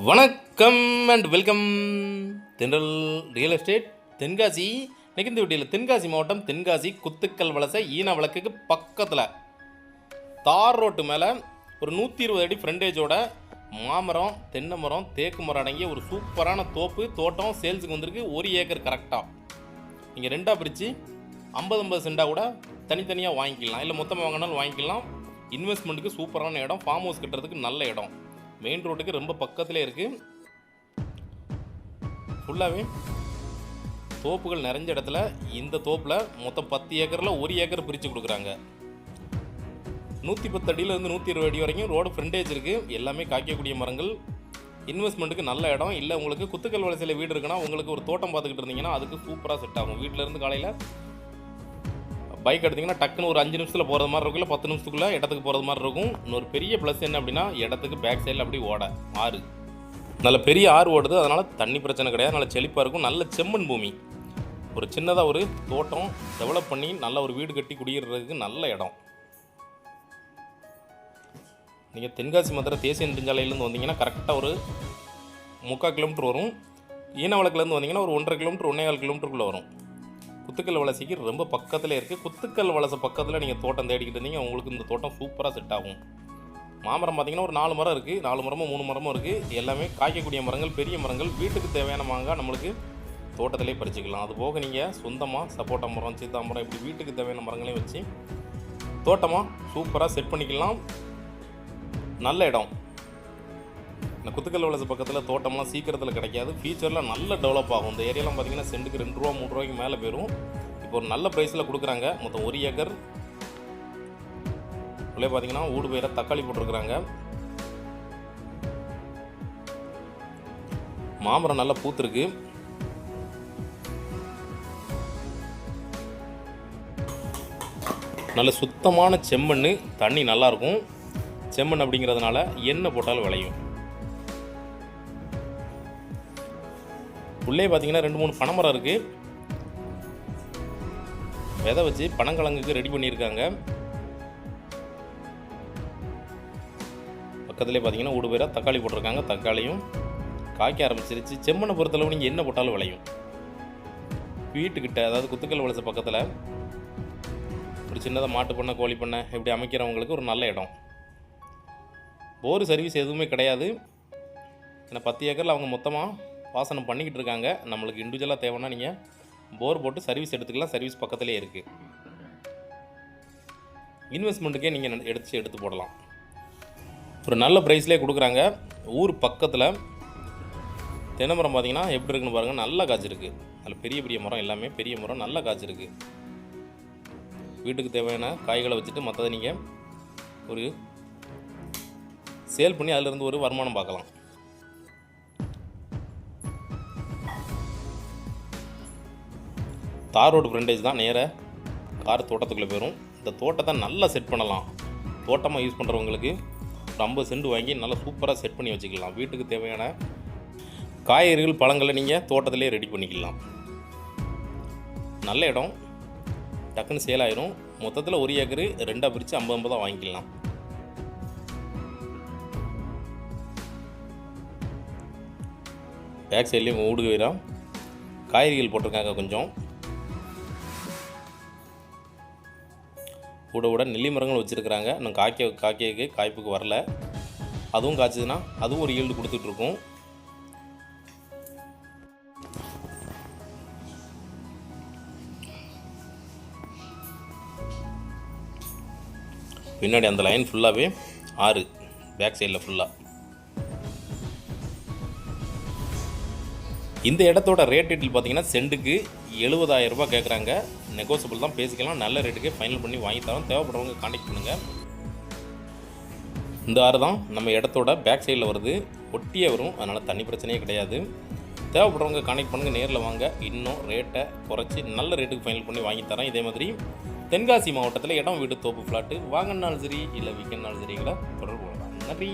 வணக்கம் and welcome. தென்றல் real estate Tenkasi. இன்னைக்கு இந்த வீடியோவில் தென்காசி மாவட்டம் தென்காசி குத்துக்கல் வலசை ஈன வழக்குக்கு பக்கத்தில் தார் ரோட்டு மேலே ஒரு 120 அடி ஃப்ரண்டேஜோட மாமரம், தென்னை மரம், தேக்கு மரம் அடங்கிய ஒரு சூப்பரான தோட்டம் சேல்ஸுக்கு வந்திருக்கு. 1 ஏக்கர் கரெக்டாக நீங்கள் ரெண்டாக பிரித்து 50-50 சென்டாக கூட தனித்தனியாக வாங்கிக்கலாம், இல்லை மொத்தமாக வாங்கினாலும் வாங்கிக்கலாம். இன்வெஸ்ட்மெண்ட்டுக்கு சூப்பரான இடம், ஃபார்ம் ஹவுஸ் கட்டுறதுக்கு நல்ல இடம், மெயின் ரோட்டுக்கு ரொம்ப பக்கத்திலே இருக்குது. ஃபுல்லாகவே தோப்புகள் நிறைஞ்ச இடத்துல இந்த தோப்பில் மொத்தம் 10 ஏக்கரில் 1 ஏக்கர் பிரித்து கொடுக்குறாங்க. 110 அடியிலேருந்து 120 அடி வரைக்கும் ரோடு ஃப்ரண்டேஜ் இருக்குது. எல்லாமே காய்க்கக்கூடிய மரங்கள், இன்வெஸ்ட்மெண்ட்டுக்கு நல்ல இடம். இல்லை உங்களுக்கு குத்துக்கல் வலசையில் வீடு இருக்குன்னா உங்களுக்கு ஒரு தோட்டம் பார்த்துக்கிட்டு இருந்தீங்கன்னா அதுக்கு சூப்பராக செட் ஆகும். வீட்டிலேருந்து காலையில் பைக் எடுத்திங்கன்னா டக்குன்னு ஒரு 5 நிமிஷத்தில் போகிறது மாதிரி இருக்கும், இல்லை 10 நிமிஷத்துக்குள்ளே இடத்துக்கு போகிறது மாதிரி இருக்கும். இன்னொரு பெரிய ப்ளஸ் என்ன அப்படின்னா, இடத்துக்கு பேக் சைடில் அப்படி ஆறு, நல்ல பெரிய ஆறு ஓடுது. அதனால் தண்ணி பிரச்சனை கிடையாது, நல்ல செழிப்பாக இருக்கும். நல்ல செம்மண் பூமி, ஒரு சின்னதாக ஒரு தோட்டம் டெவலப் பண்ணி நல்ல ஒரு வீடு கட்டி குடியிருக்கிறதுக்கு நல்ல இடம். நீங்கள் தென்காசி மதுரை தேசிய நெடுஞ்சாலையிலேருந்து வந்தீங்கன்னா கரெக்டாக ஒரு 3/4 கிலோமீட்டர் வரும். ஈன வழக்குலேருந்து வந்தீங்கன்னா ஒரு 1.5 கிலோமீட்டர் 1.25 கிலோமீட்டருக்குள்ளே வரும். குத்துக்கல் வலசைக்கு ரொம்ப பக்கத்தில் இருக்குது. குத்துக்கல் வலசை பக்கத்தில் நீங்கள் தோட்டம் தேடிக்கிட்டு இருந்தீங்க, உங்களுக்கு இந்த தோட்டம் சூப்பராக செட் ஆகும். மாமரம் பார்த்திங்கன்னா ஒரு 4 மரம் இருக்குது, 4 மரமும் 3 மரமும் இருக்குது. எல்லாமே காய்க்கக்கூடிய மரங்கள், பெரிய மரங்கள். வீட்டுக்கு தேவையான மாங்காய் நம்மளுக்கு தோட்டத்திலே பறிச்சிக்கலாம். அது போக நீங்கள் சொந்தமாக சப்போட்டா மரம், சீத்தா மரம், இப்படி வீட்டுக்கு தேவையான மரங்களையும் வச்சு தோட்டமாக சூப்பராக செட் பண்ணிக்கலாம். நல்ல இடம். இந்த குத்துக்கல் வலசை பக்கத்தில் தோட்டம்லாம் சீக்கிரத்தில் கிடைக்காது, ஃபியூச்சரில் நல்ல டெவலப் ஆகும். இந்த ஏரியாலாம் பார்த்திங்கன்னா சென்ட்டுக்கு 2 ரூபா 3 ரூபாய்க்கு மேலே போயிடும். இப்போ ஒரு நல்ல ப்ரைஸில் கொடுக்குறாங்க. மொத்தம் 1 ஏக்கர் உள்ளே பார்த்திங்கன்னா ஊடு பயிர தக்காளி போட்டிருக்கிறாங்க. மாமரம் நல்லா பூத்துருக்கு. நல்ல சுத்தமான செம்மண், தண்ணி நல்லாயிருக்கும். செம்மண் அப்படிங்கிறதுனால எண்ணெய் போட்டாலும் விளையும். உள்ளே பார்த்தீங்கன்னா 2-3 பனைமரம் இருக்குது. விதை வச்சு பனங்கிழங்குக்கு ரெடி பண்ணியிருக்காங்க. பக்கத்துலேயே பார்த்தீங்கன்னா ஊடு பேராக தக்காளி போட்டிருக்காங்க. தக்காளியும் காய்க்க ஆரம்பிச்சிருச்சு. செம்மண்ணை பொறுத்தளவு நீங்கள் என்ன போட்டாலும் விளையும். வீட்டுக்கிட்ட, அதாவது குத்துக்கல் வலசை பக்கத்தில் ஒரு சின்னதாக மாட்டு பண்ணை, கோழி பண்ணை இப்படி அமைக்கிறவங்களுக்கு ஒரு நல்ல இடம். போர் சர்வீஸ் எதுவுமே கிடையாது. ஏன்னா 10 ஏக்கரில் அவங்க மொத்தமாக பாசனம் பண்ணிக்கிட்டு இருக்காங்க. நம்மளுக்கு இண்டிவிஜுவலாக தேவைன்னா நீங்கள் போர் போட்டு சர்வீஸ் எடுத்துக்கலாம். சர்வீஸ் பக்கத்திலே இருக்குது. இன்வெஸ்ட்மெண்ட்டுக்கே நீங்கள் எடுத்து போடலாம். ஒரு நல்ல ப்ரைஸ்லேயே கொடுக்குறாங்க. ஊர் பக்கத்தில் தென்னை மரம் பார்த்திங்கன்னா எப்படி இருக்குன்னு பாருங்கள். நல்லா காய்ச்சிருக்கு. அதில் பெரிய பெரிய மரம், எல்லாமே பெரிய மரம், நல்லா காய்ச்சிருக்கு. வீட்டுக்கு தேவையான காய்களை வச்சுட்டு மற்றதை நீங்கள் ஒரு சேல் பண்ணி அதிலிருந்து ஒரு வருமானம் பார்க்கலாம். தார் ரோடு ஃப்ரண்டேஜ் தான், நேராக கார் தோட்டத்துக்குள்ளே போயிடும். இந்த தோட்டத்தை நல்லா செட் பண்ணலாம். தோட்டமாக யூஸ் பண்ணுறவங்களுக்கு ஒரு 50 சென்ட் வாங்கி நல்லா சூப்பராக செட் பண்ணி வச்சுக்கலாம். வீட்டுக்கு தேவையான காய்கறிகள், பழங்களை நீங்கள் தோட்டத்திலே ரெடி பண்ணிக்கலாம். நல்ல இடம், டக்குன்னு சேல் ஆயிரும். மொத்தத்தில் 1 ஏக்கரு 2ஆக பிரித்து 50-50 வாங்கிக்கலாம். பேக் சைட்லேயும் ஊடு வரும். காய்கறிகள் போட்டிருக்காங்க. கொஞ்சம் கூட நெல்லி மரங்கள் வச்சுருக்கிறாங்க. இன்னும் காய்ப்புக்கு வரல. அதுவும் காய்ச்சதுன்னா அதுவும் ஒரு ஈல்டு கொடுத்துட்ருக்கும். பின்னாடி அந்த லைன் ஃபுல்லாகவே ஆறு, பேக் சைடில் ஃபுல்லாக. இந்த இடத்தோட ரேட் டீட்டெயில் பார்த்தீங்கன்னா சென்ட்டுக்கு 70,000 ரூபாய் கேட்குறாங்க. நெகோசியபிள் தான், பேசிக்கலாம். நல்ல ரேட்டுக்கே ஃபைனல் பண்ணி வாங்கி தரோம். தேவைப்படுறவங்க கான்டெக்ட் பண்ணுங்கள். இந்த ஆறு தான் நம்ம இடத்தோட பேக் சைடில் வருது, ஒட்டியே வரும். அதனால் தண்ணி பிரச்சனையே கிடையாது. தேவைப்படுறவங்க கான்டெக்ட் பண்ணுங்கள், நேரில் வாங்க. இன்னும் ரேட்டை குறைச்சி நல்ல ரேட்டுக்கு ஃபைனல் பண்ணி வாங்கி தரோம். இதே மாதிரி தென்காசி மாவட்டத்தில் இடம், வீடு, தோப்பு, ஃப்ளாட்டு வாங்கினாலும் சரி, இல்லை விற்கனாலும் சரிங்களா தொடர்பு கொள்ளலாம். நன்றி.